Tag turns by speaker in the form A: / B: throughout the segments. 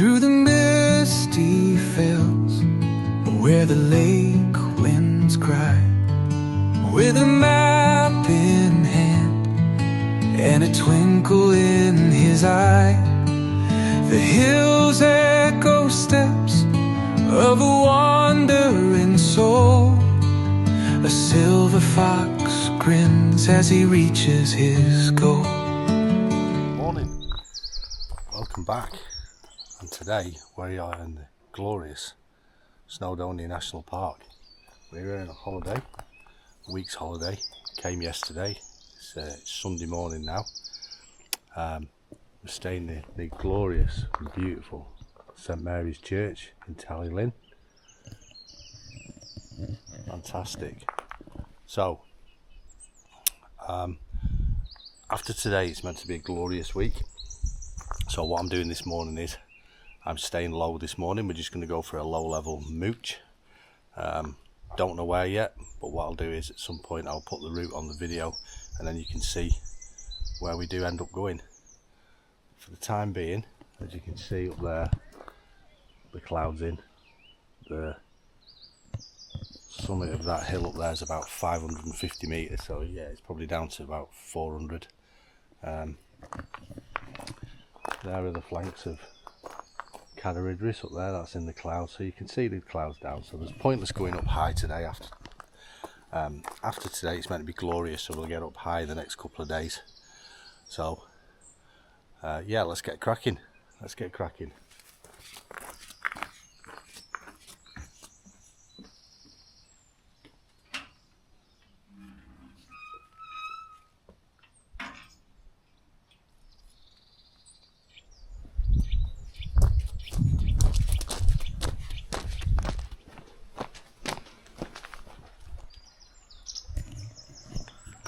A: through the misty fields, where the lake winds cry, with a map in hand and a twinkle in his eye. The hills echo steps of a wandering soul. A silver fox grins as he reaches his goal.
B: Morning, welcome back. And today we are in the glorious Snowdonia National Park. We're here on a holiday, a week's holiday. Came yesterday. It's Sunday morning now. We're staying in the glorious and beautiful St Mary's Church in Tallylinn. Fantastic. So after today it's meant to be a glorious week, so what I'm doing this morning is I'm staying low this morning. We're just going to go for a low level mooch. Don't know where yet, but what I'll do is at some point I'll put the route on the video and then you can see where we do end up going. For the time being, as you can see up there, the clouds in, the summit of that hill up there is about 550 metres, so yeah, it's probably down to about 400. There are the flanks of Cadair Idris up there, that's in the clouds, so you can see the clouds down, so there's pointless going up high today. After today it's meant to be glorious, so we'll get up high the next couple of days. So yeah, let's get cracking.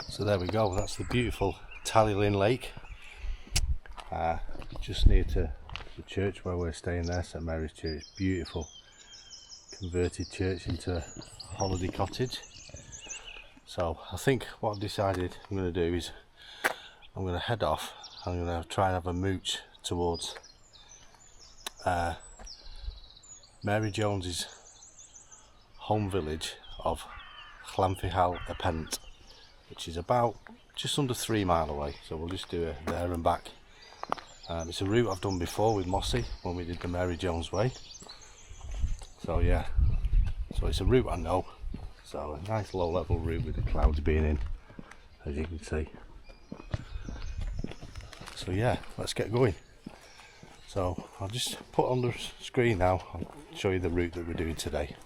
B: So there we go, that's the beautiful Tallylinn Lake, just near to the church where we're staying there, St Mary's Church. Beautiful converted church into a holiday cottage. So I think what I've decided I'm going to do is I'm going to head off. I'm going to try and have a mooch towards Mary Jones's home village of Llanfihal-y-Pent, which is about just under 3 miles away, so we'll just do it there and back. It's a route I've done before with Mossy when we did the Mary Jones way, so yeah, so it's a route I know. So a nice low level route with the clouds being in, as you can see. So yeah, let's get going. So I'll just put on the screen now, I'll show you the route that we're doing today.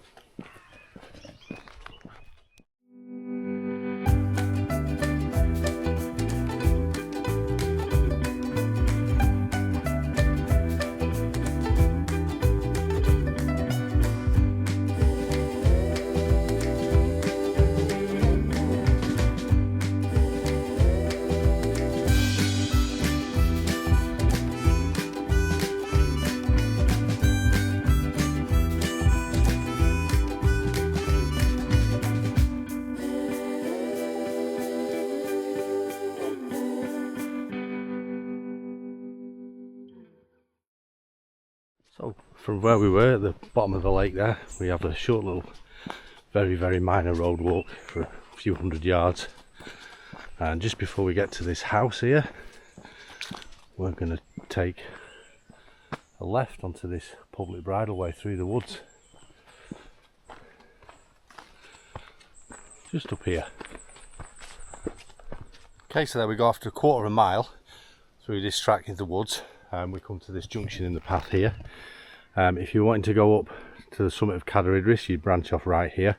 B: So from where we were at the bottom of the lake there, we have a short little very minor road walk for a few hundred yards, and just before we get to this house here we're going to take a left onto this public bridleway through the woods just up here. Okay, so there we go, after a quarter of a mile through this track into the woods, we come to this junction in the path here. If you're wanting to go up to the summit of Cadair Idris, you'd branch off right here.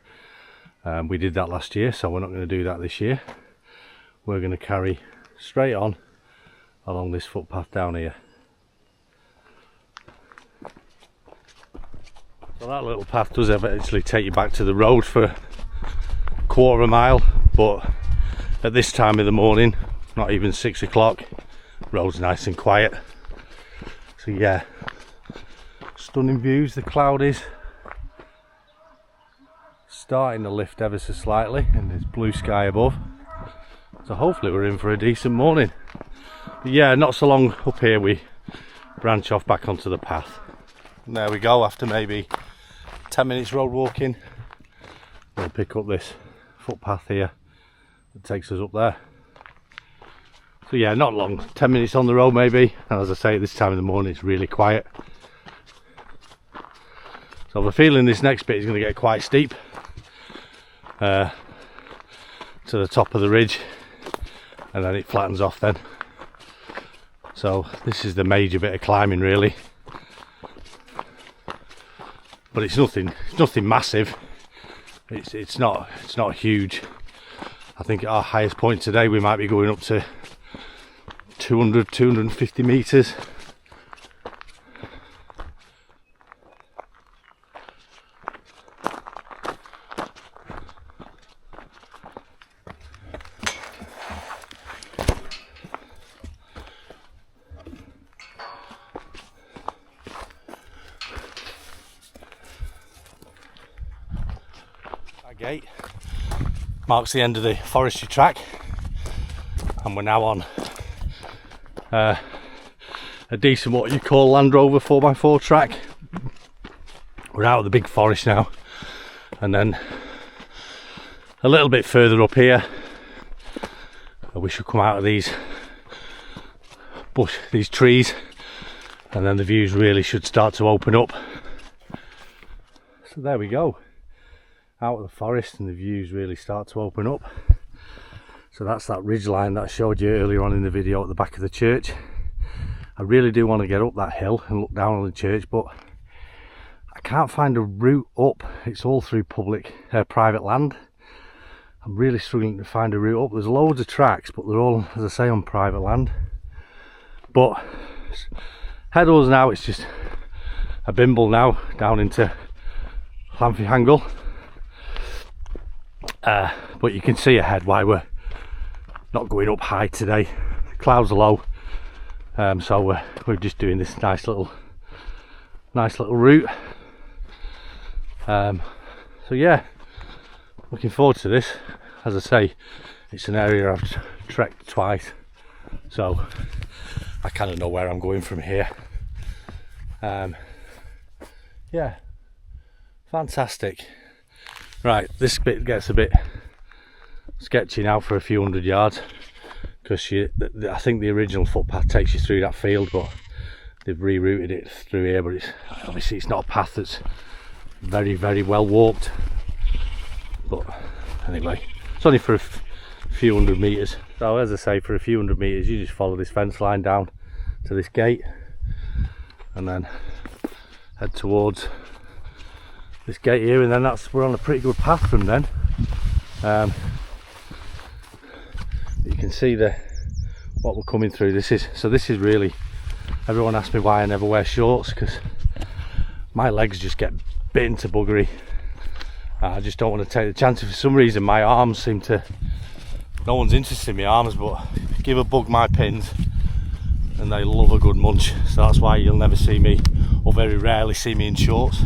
B: We did that last year, so we're not going to do that this year. We're going to carry straight on along this footpath down here. So that little path does eventually take you back to the road for a quarter of a mile, but at this time of the morning, not even 6 o'clock, road's nice and quiet. So yeah, stunning views. The cloud is starting to lift ever so slightly and there's blue sky above, so hopefully we're in for a decent morning. But yeah, not so long up here we branch off back onto the path. And there we go, after maybe 10 minutes road walking, we'll pick up this footpath here that takes us up there. So yeah, not long, 10 minutes on the road maybe, and as I say, at this time of the morning it's really quiet. So I have a feeling this next bit is going to get quite steep to the top of the ridge, and then it flattens off then. So this is the major bit of climbing really, but it's nothing massive. It's not huge. I think at our highest point today we might be going up to 250 meters. That gate marks the end of the forestry track, and we're now on a decent, what you call, Land Rover 4x4 track. We're out of the big forest now, and then a little bit further up here we should come out of these trees, and then the views really should start to open up. So there we go, out of the forest, and the views really start to open up. So that's that ridge line that I showed you earlier on in the video at the back of the church. I really do want to get up that hill and look down on the church, but I can't find a route up. It's all through private land. I'm really struggling to find a route up. There's loads of tracks, but they're all, as I say, on private land. But headers now, it's just a bimble now down into Llanfihangel. But you can see ahead why we're not going up high today. The clouds are low, so we're just doing this nice little route. So yeah, looking forward to this. As I say, it's an area I've trekked twice, so I kind of know where I'm going from here. Yeah, fantastic. Right, this bit gets a bit sketchy now for a few hundred yards, because I think the original footpath takes you through that field, but they've rerouted it through here. But obviously it's not a path that's very, very well walked. But anyway, it's only for a few hundred meters. So as I say, for a few hundred meters you just follow this fence line down to this gate, and then head towards this gate here, and then we're on a pretty good path from then. You can see what we're coming through. This is really, everyone asks me why I never wear shorts, because my legs just get bitten to buggery. I just don't want to take the chance. For some reason my arms seem to, no one's interested in my arms, but give a bug my pins and they love a good munch. So that's why you'll never see me, or very rarely see me, in shorts.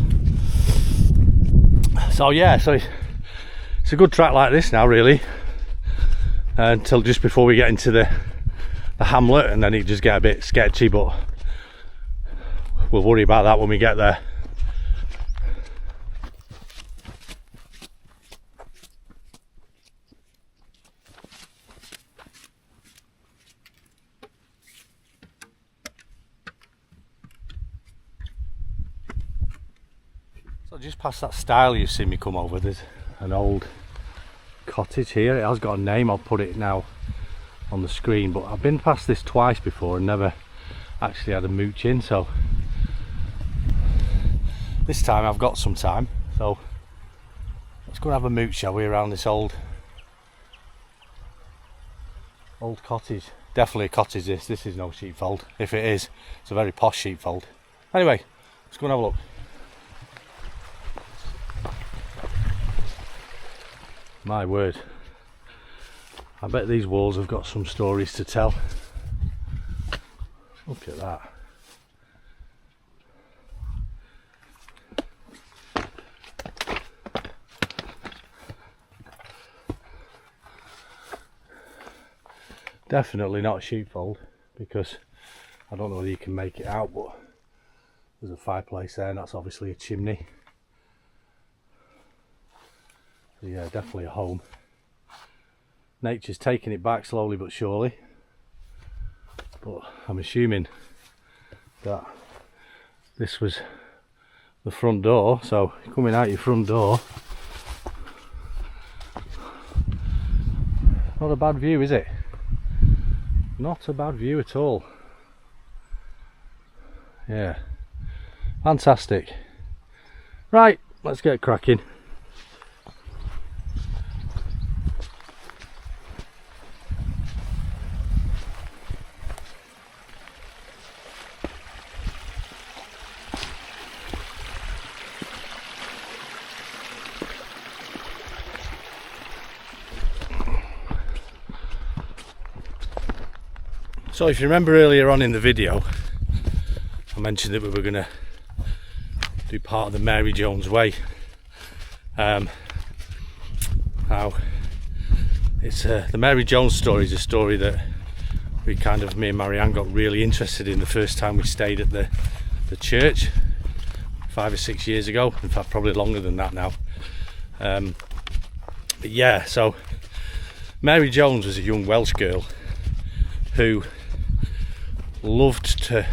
B: So yeah, so it's a good track like this now really, until just before we get into the hamlet, and then it just get a bit sketchy, but we'll worry about that when we get there. So just past that stile you've seen me come over, there's an old cottage here. It has got a name, I'll put it now on the screen, but I've been past this twice before and never actually had a mooch in, so this time I've got some time, so let's go and have a mooch, shall we, around this old cottage. Definitely a cottage this is no sheepfold. If it is, it's a very posh sheepfold. Anyway, let's go and have a look. My word, I bet these walls have got some stories to tell. Look at that. Definitely not sheepfold, because I don't know whether you can make it out, but There's a fireplace there, and that's obviously a chimney. So yeah, definitely a home. Nature's taking it back slowly but surely. But I'm assuming that this was the front door, so coming out your front door, not a bad view, is it? Not a bad view at all. Yeah, fantastic. Right, let's get cracking. So if you remember earlier on in the video, I mentioned that we were going to do part of the Mary Jones Way. Now, it's the Mary Jones story is a story that me and Marianne got really interested in the first time we stayed at the church 5 or 6 years ago. In fact, probably longer than that now. But yeah, so Mary Jones was a young Welsh girl who loved to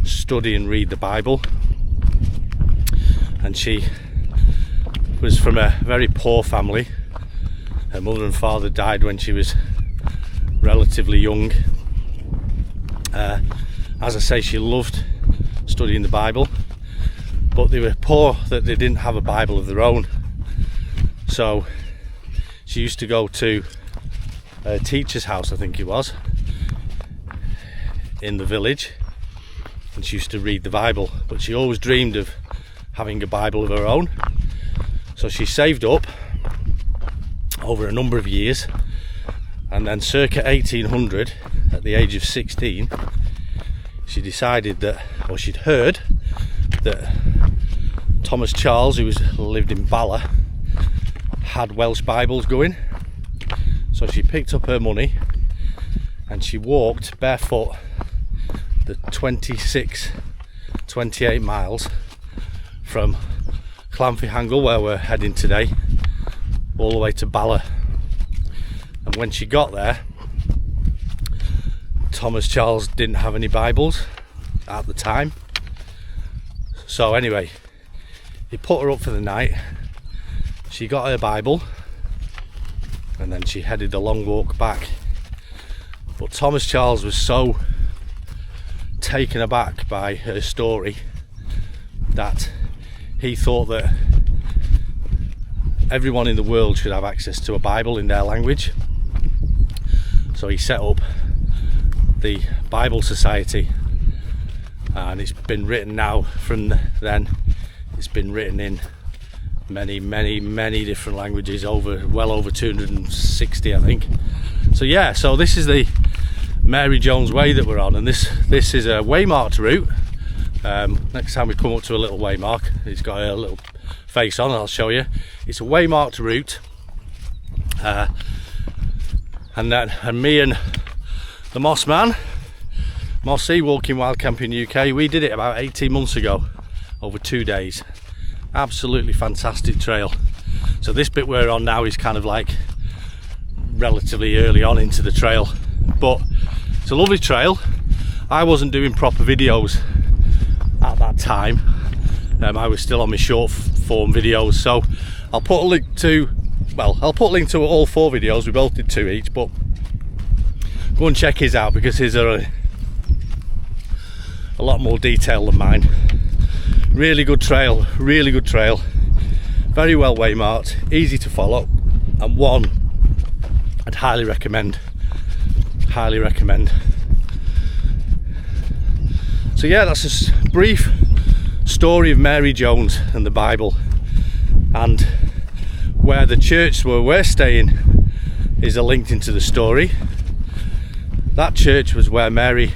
B: study and read the Bible, and she was from a very poor family. Her mother and father died when she was relatively young. As I say, she loved studying the Bible, but they were poor that they didn't have a Bible of their own, so she used to go to a teacher's house, I think it was, in the village, and she used to read the Bible, but she always dreamed of having a Bible of her own. So she saved up over a number of years, and then circa 1800, at the age of 16, she decided that, or she'd heard that Thomas Charles, who lived in Bala, had Welsh Bibles going. So she picked up her money and she walked barefoot the 28 miles from Llanfihangel, where we're heading today, all the way to Bala. And when she got there, Thomas Charles didn't have any Bibles at the time. So anyway, he put her up for the night. She got her Bible, and then she headed the long walk back. But Thomas Charles was so taken aback by her story that he thought that everyone in the world should have access to a Bible in their language. So he set up the Bible Society, and it's been written now from then. It's been written in many different languages, well over 260, I think. So yeah, so this is the Mary Jones Way that we're on, and this is a waymarked route. Next time we come up to a little waymark, it's got a little face on, I'll show you. It's a waymarked route, and me and the Moss man, Mossy, Walking Wild Camping UK, we did it about 18 months ago, over 2 days. Absolutely fantastic trail. So this bit we're on now is kind of like relatively early on into the trail, but it's a lovely trail. I wasn't doing proper videos at that time. I was still on my short form videos, so I'll put a link to all 4 videos. We both did 2 each, but go and check his out because his are a lot more detailed than mine. Really good trail, very well waymarked, easy to follow, and one I'd highly recommend. So yeah, that's a brief story of Mary Jones and the Bible, and where the church where we're staying is linked into the story. That church was where Mary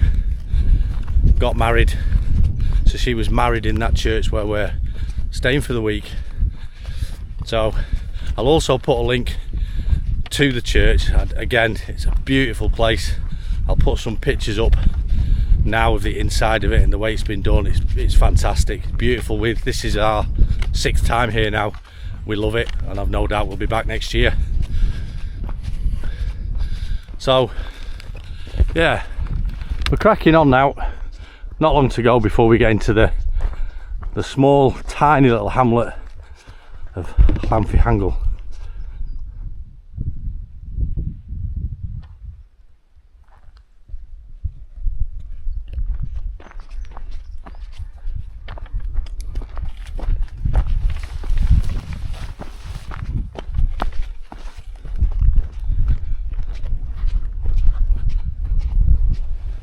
B: got married, so she was married in that church where we're staying for the week. So I'll also put a link to the church. Again, it's a beautiful place. I'll put some pictures up now with the inside of it and the way it's been done, it's fantastic, beautiful. This is our 6th time here now. We love it, and I've no doubt we'll be back next year. So yeah, we're cracking on now. Not long to go before we get into the small tiny little hamlet of Llanfihangel.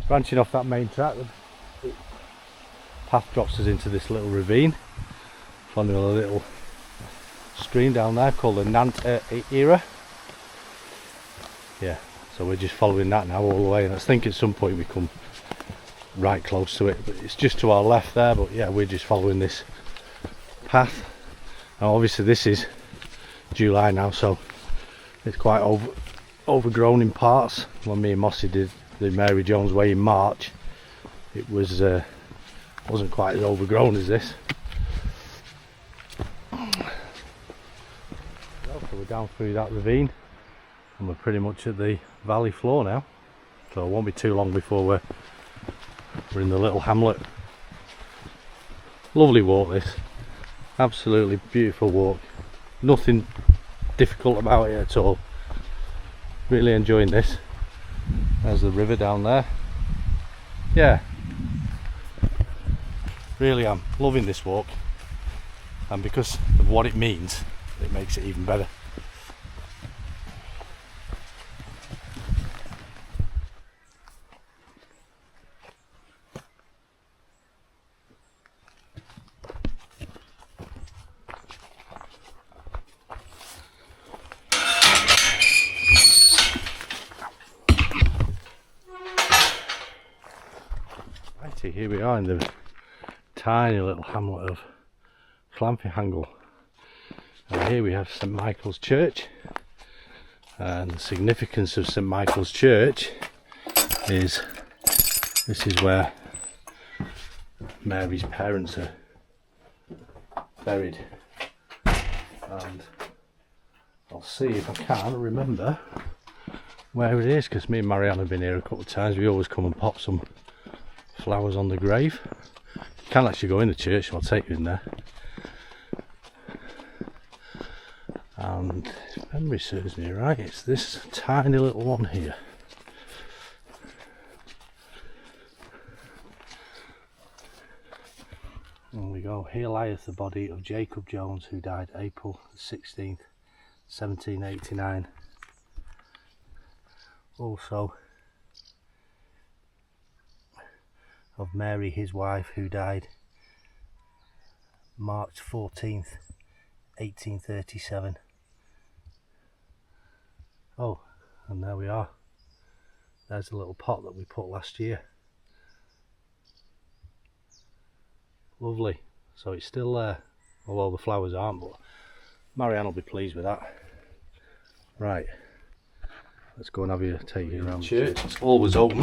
B: Branching off that main track, the path drops us into this little ravine, following a little stream down there called the Nant Era. Yeah, so we're just following that now all the way, and I think at some point we come right close to it, but it's just to our left there. But yeah, we're just following this path. Now obviously this is July now, so it's quite overgrown in parts. When me and Mossy did the Mary Jones Way in March, it was wasn't quite as overgrown as this. So we're down through that ravine and we're pretty much at the valley floor now, so it won't be too long before we're in the little hamlet. Lovely walk this, absolutely beautiful walk, nothing difficult about it at all. Really enjoying this. There's the river down there. Yeah, really am loving this walk, and because of what it means, it makes it even better. Here we are in the tiny little hamlet of Llanfihangel, and here we have St Michael's Church. And the significance of St Michael's Church is this is where Mary's parents are buried, and I'll see if I can remember where it is, because me and Marianne have been here a couple of times. We always come and pop some flowers on the grave. You can't actually go in the church, so I'll take you in there. And if memory serves me right, it's this tiny little one here. There we go. Here lieth the body of Jacob Jones, who died April 16th, 1789. Also of Mary, his wife, who died March 14th, 1837. Oh, and there we are. There's a little pot that we put last year. Lovely. So it's still there, although the flowers aren't, but Marianne will be pleased with that. Right, let's go and have you take you around the church. It's always open.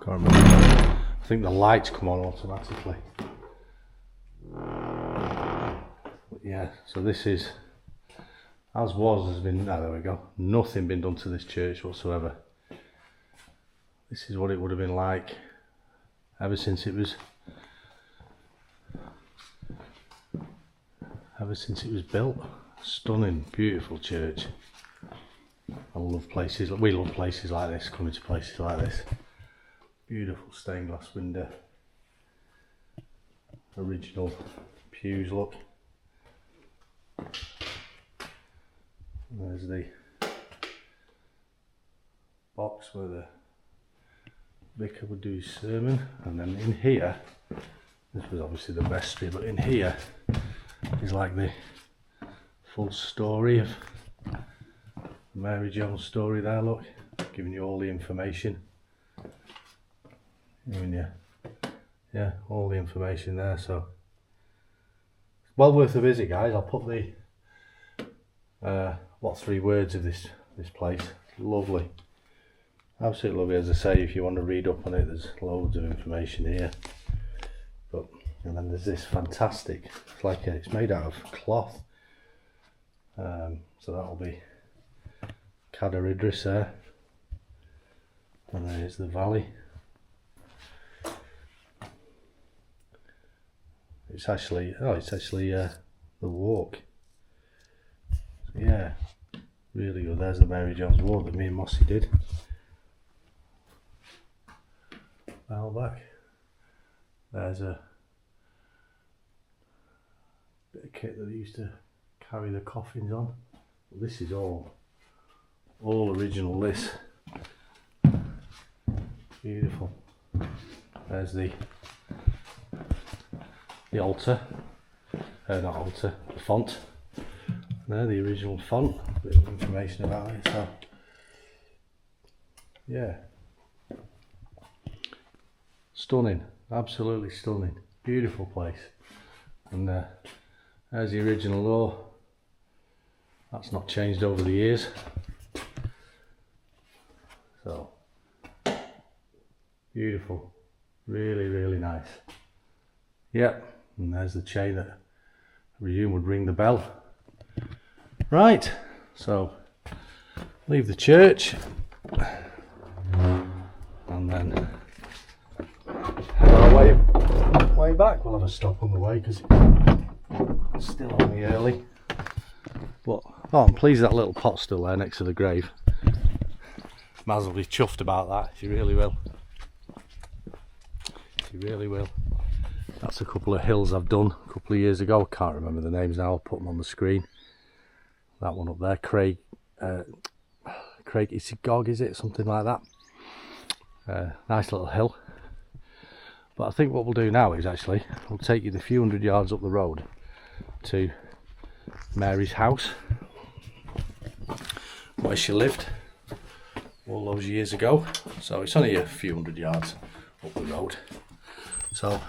B: Can't remember. I think the lights come on automatically. But yeah, so this is, as was, has been, there we go, nothing been done to this church whatsoever. This is what it would have been like ever since it was built. Stunning, beautiful church. I love places, we love places like this, coming to places like this. Beautiful stained glass window. Original pews, look. There's the box where the vicar would do his sermon, and then in here, this was obviously the vestry, but in here is like the full story of Mary Jones' story there, look, giving you all the information. Yeah, all the information there, so well worth a visit, guys. I'll put the what 3 words of this place. Lovely, absolutely lovely. As I say, if you want to read up on it, there's loads of information here. But and then there's this fantastic, it's like it's made out of cloth. So that'll be Cadair Idris there, and there's the valley. It's actually the walk. So yeah, really good. There's the Mary Jones walk that me and Mossy did a while back. There's a bit of kit that they used to carry the coffins on. This is all original. This beautiful. There's the altar, not altar, the font. There, the original font. A bit of information about it. So yeah, stunning, absolutely stunning, beautiful place. And there's the original door. That's not changed over the years. So beautiful, really, really nice. Yep, and there's the chain that I presume would ring the bell. Right, so leave the church and then head our way back. We'll have a stop on the way because it's still only early. But oh, I'm pleased that little pot's still there next to the grave. Maz will be chuffed about that. She really will. She really will. That's a couple of hills I've done a couple of years ago. I can't remember the names now. I'll put them on the screen. That one up there, Craig Issigog, is it? Something like that. Nice little hill. But I think what we'll do now is actually, we'll take you the few hundred yards up the road to Mary's house, where she lived all those years ago. So it's only a few hundred yards up the road. So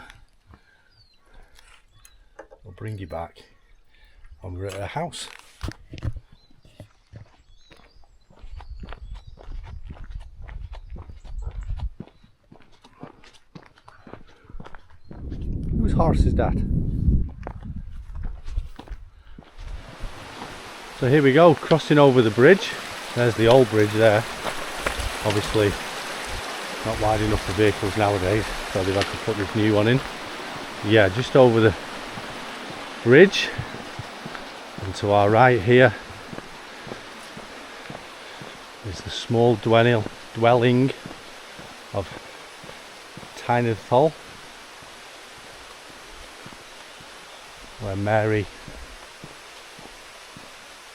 B: we'll bring you back when we're at her house. Whose horse is that? So here we go, crossing over the bridge. There's the old bridge there. Obviously not wide enough for vehicles nowadays, so they've had to put this new one in. Yeah, just over the bridge, and to our right here is the small dwelling of Tynerthol, where Mary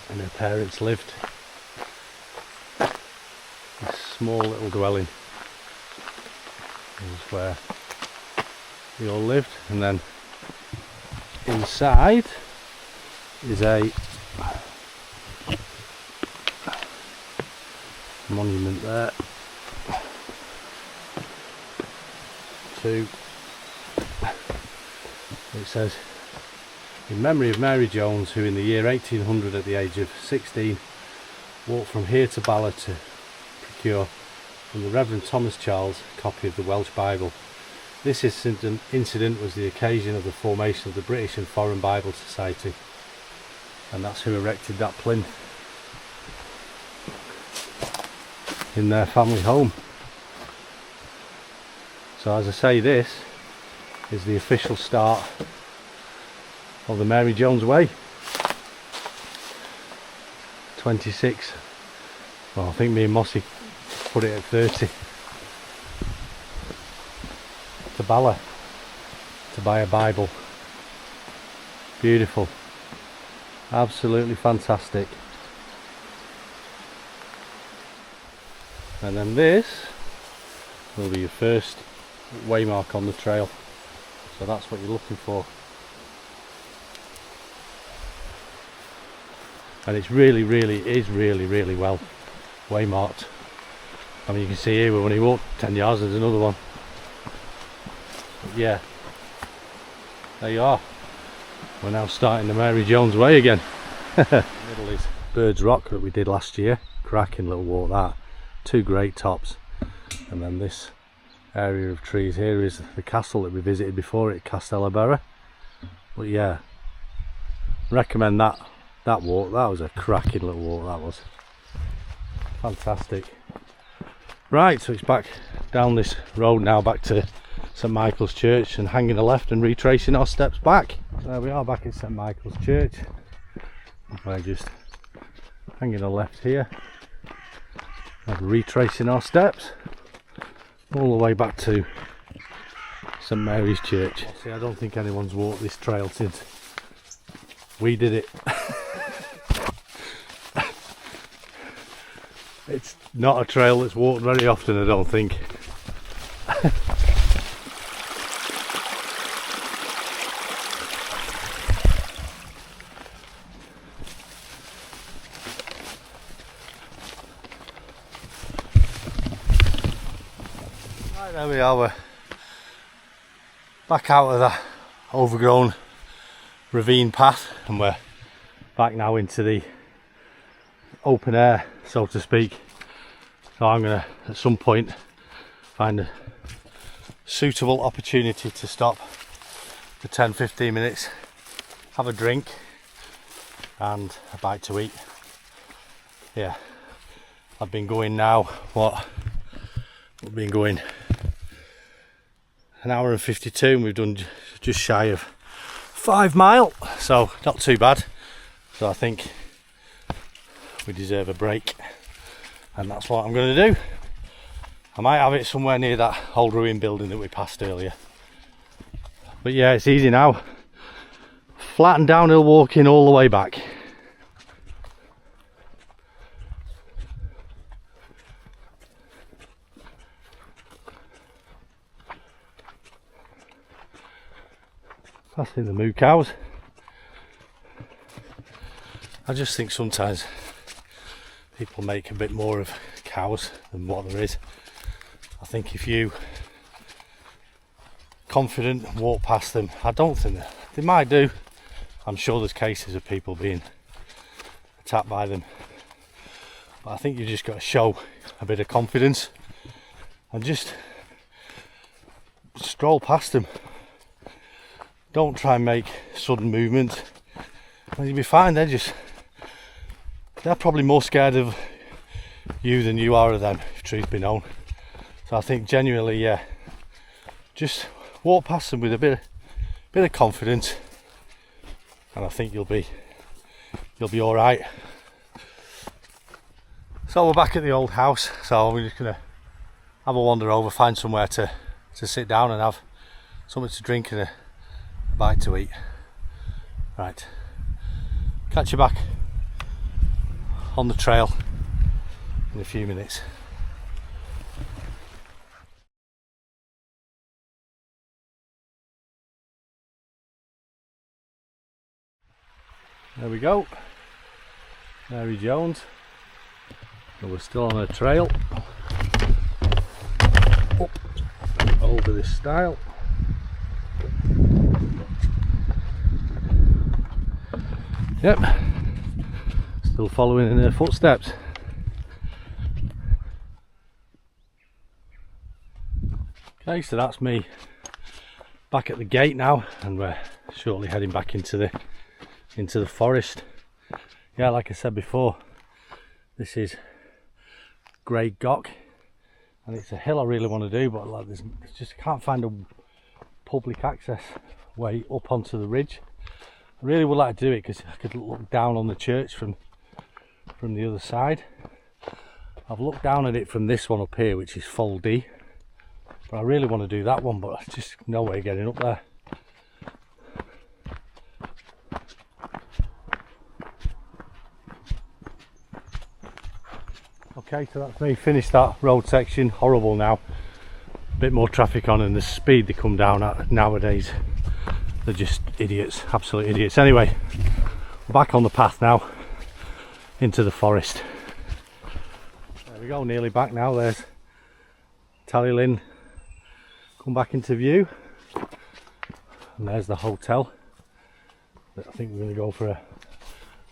B: and her parents lived. This small little dwelling is where they all lived, and then inside is a monument there to, it says, in memory of Mary Jones, who in the year 1800 at the age of 16 walked from here to Bala to procure from the Reverend Thomas Charles a copy of the Welsh Bible. This incident was the occasion of the formation of the British and Foreign Bible Society, and that's who erected that plinth in their family home. So as I say, this is the official start of the Mary Jones Way. 26, well, I think me and Mossy put it at 30, to Bala to buy a Bible. Beautiful, absolutely fantastic. And then this will be your first waymark on the trail, so that's what you're looking for. And it's really well waymarked. I mean, you can see here when he walked 10 yards, there's another one. But yeah, there you are. We're now starting the Mary Jones Way again. The middle is Bird's Rock that we did last year. Cracking little walk that. 2 great tops. And then this area of trees here is the castle that we visited before at Castellabera. But yeah, recommend that walk. That was a cracking little walk, that was. Fantastic. Right, so it's back down this road now, back to St Michael's Church, and hanging a left and retracing our steps back. So there we are, back at St Michael's Church. We're just hanging a left here and retracing our steps all the way back to St Mary's Church. See, I don't think anyone's walked this trail since we did it. It's not a trail that's walked very often, I don't think. Right, there we are, we're back out of that overgrown ravine path, and we're back now into the open air, so to speak. So I'm gonna at some point find a suitable opportunity to stop for 10-15 minutes, have a drink and a bite to eat. Yeah, I've been going now, we've been going an hour and 52, and we've done just shy of 5 miles, so not too bad. So I think we deserve a break, and that's what I'm going to do. I might have it somewhere near that old ruin building that we passed earlier. But yeah, it's easy now. Flat and downhill walking all the way back. Passing the moo cows. I just think sometimes people make a bit more of cows than what there is. I think if you confident and walk past them, I don't think they might do. I'm sure there's cases of people being attacked by them, but I think you just got to show a bit of confidence and just stroll past them. Don't try and make sudden movements, and you'll be fine. They're probably more scared of you than you are of them, if truth be known. So I think genuinely, yeah, just walk past them with a bit of confidence, and I think you'll be all right. So we're back at the old house, so we're just gonna have a wander over, find somewhere to sit down and have something to drink and a bite to eat. Right, catch you back on the trail in a few minutes. There we go, Mary Jones, and we're still on a trail up over this stile. Yep, still following in her footsteps. Okay, so that's me back at the gate now, and we're shortly heading back into the forest. Yeah, like I said before, this is Grey Gock, and it's a hill I really want to do, but like there's just can't find a public access way up onto the ridge. I really would like to do it because I could look down on the church from the other side. I've looked down at it from this one up here, which is Fold D, but I really want to do that one, but just no way of getting up there. Okay, so that's me finished that road section. Horrible now, a bit more traffic on, and the speed they come down at nowadays, they're just idiots, absolute idiots. Anyway, we're back on the path now into the forest. There we go, nearly back now. There's Tallylinn come back into view, and there's the hotel that I think we're going to go for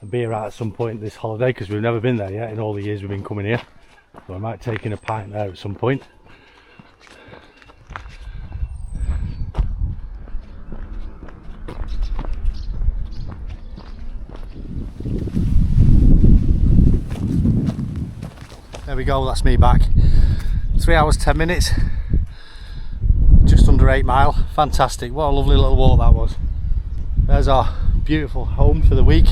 B: a a beer out at some point this holiday, because we've never been there yet in all the years we've been coming here. So I might take in a pint there at some point. There we go, that's me back. 3 hours 10 minutes, just under 8 mile. Fantastic, what a lovely little walk that was. There's our beautiful home for the week,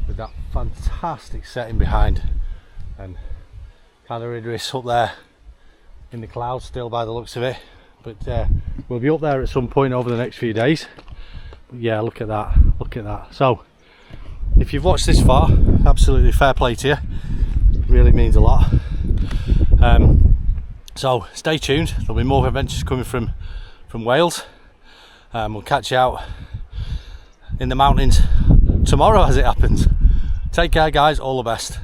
B: with that fantastic setting behind, and Cadair Idris up there in the clouds still by the looks of it. But we'll be up there at some point over the next few days. But yeah, look at that, look at that. So if you've watched this far, absolutely fair play to you, really means a lot. So stay tuned, there'll be more adventures coming from Wales. We'll catch you out in the mountains tomorrow as it happens. Take care guys, all the best.